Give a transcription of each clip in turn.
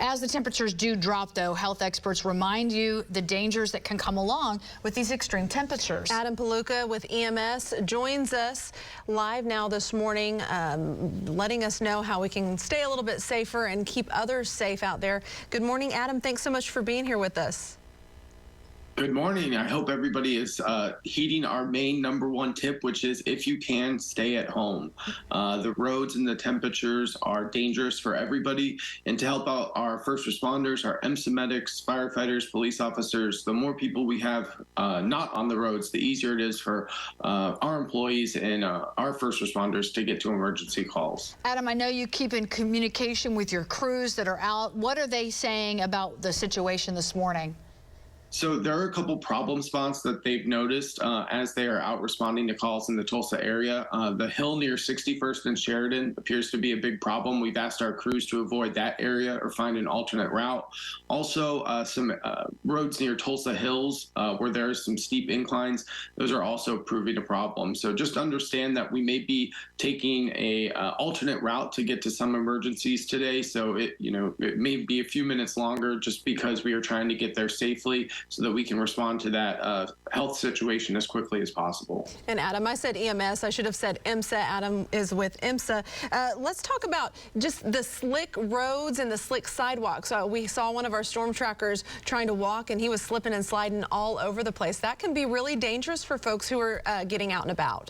As the temperatures do drop, though, health experts remind you the dangers that can come along with these extreme temperatures. Adam Paluka with EMS joins us live now this morning, letting us know how we can stay a little bit safer and keep others safe out there. Good morning, Adam. Thanks so much for being here with us. Good morning. I hope everybody is heeding our main #1 tip, which is if you can, stay at home. The roads and the temperatures are dangerous for everybody. And to help out our first responders, our EMSA medics, firefighters, police officers, the more people we have not on the roads, the easier it is for our employees and our first responders to get to emergency calls. Adam, I know you keep in communication with your crews that are out. What are they saying about the situation this morning? So there are a couple problem spots that they've noticed as they are out responding to calls in the Tulsa area. The hill near 61st and Sheridan appears to be a big problem. We've asked our crews to avoid that area or find an alternate route. Also, some roads near Tulsa Hills where there's some steep inclines. Those are also proving a problem. So just understand that we may be taking a alternate route to get to some emergencies today. So it may be a few minutes longer just because we are trying to get there safely, so that we can respond to that health situation as quickly as possible. And Adam, I said EMS. I should have said EMSA. Adam is with EMSA. Let's talk about just the slick roads and the slick sidewalks. We saw one of our storm trackers trying to walk, and he was slipping and sliding all over the place. That can be really dangerous for folks who are getting out and about.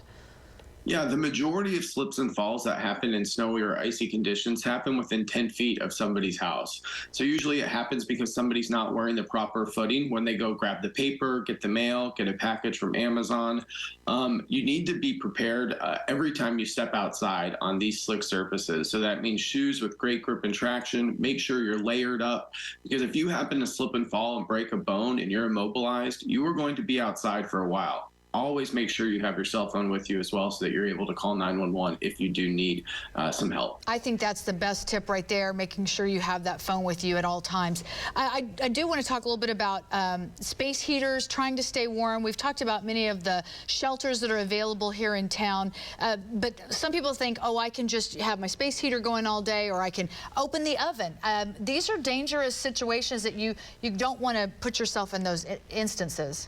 Yeah, the majority of slips and falls that happen in snowy or icy conditions happen within 10 feet of somebody's house. So usually it happens because somebody's not wearing the proper footing when they go grab the paper, get the mail, get a package from Amazon. You need to be prepared every time you step outside on these slick surfaces. So that means shoes with great grip and traction. Make sure you're layered up, because if you happen to slip and fall and break a bone and you're immobilized, you are going to be outside for a while. Always make sure you have your cell phone with you as well, so that you're able to call 911 if you do need some help. I think that's the best tip right there, making sure you have that phone with you at all times. I do want to talk a little bit about space heaters, trying to stay warm. We've talked about many of the shelters that are available here in town, but some people think, oh, I can just have my space heater going all day, or I can open the oven. These are dangerous situations that you don't want to put yourself in those instances.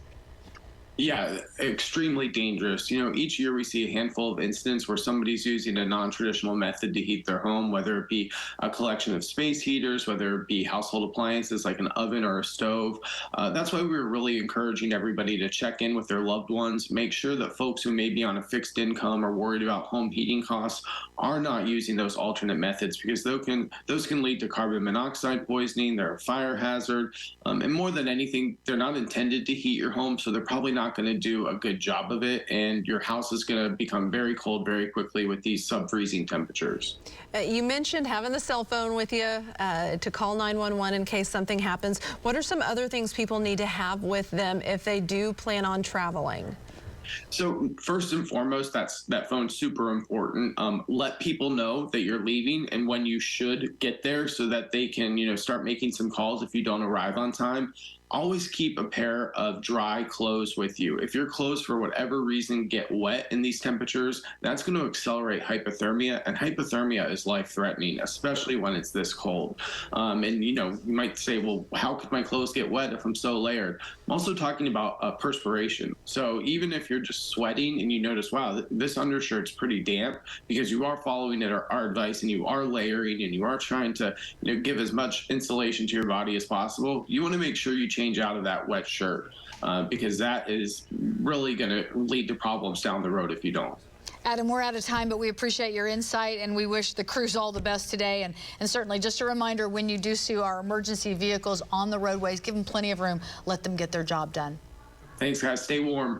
Yeah, extremely dangerous. Each year we see a handful of incidents where somebody's using a non-traditional method to heat their home, whether it be a collection of space heaters, whether it be household appliances like an oven or a stove. That's why we were really encouraging everybody to check in with their loved ones, make sure that folks who may be on a fixed income or worried about home heating costs are not using those alternate methods, because those can lead to carbon monoxide poisoning. They're a fire hazard, and more than anything, they're not intended to heat your home, so they're probably not going to do a good job of it, and your house is going to become very cold very quickly with these sub-freezing temperatures. You mentioned having the cell phone with you to call 911 in case something happens. What are some other things people need to have with them if they do plan on traveling? So first and foremost, that phone's super important. Let people know that you're leaving and when you should get there, so that they can, start making some calls if you don't arrive on time. Always keep a pair of dry clothes with you. If your clothes, for whatever reason, get wet in these temperatures, that's going to accelerate hypothermia, and hypothermia is life-threatening, especially when it's this cold. And you might say, well, how could my clothes get wet if I'm so layered? I'm also talking about perspiration. So even if you're just sweating and you notice, wow, this undershirt's pretty damp, because you are following our advice and you are layering and you are trying to give as much insulation to your body as possible, you want to make sure you change out of that wet shirt, because that is really going to lead to problems down the road if you don't. Adam, we're out of time, but we appreciate your insight, and we wish the crews all the best today. And certainly just a reminder, when you do see our emergency vehicles on the roadways, give them plenty of room. Let them get their job done. Thanks, guys. Stay warm.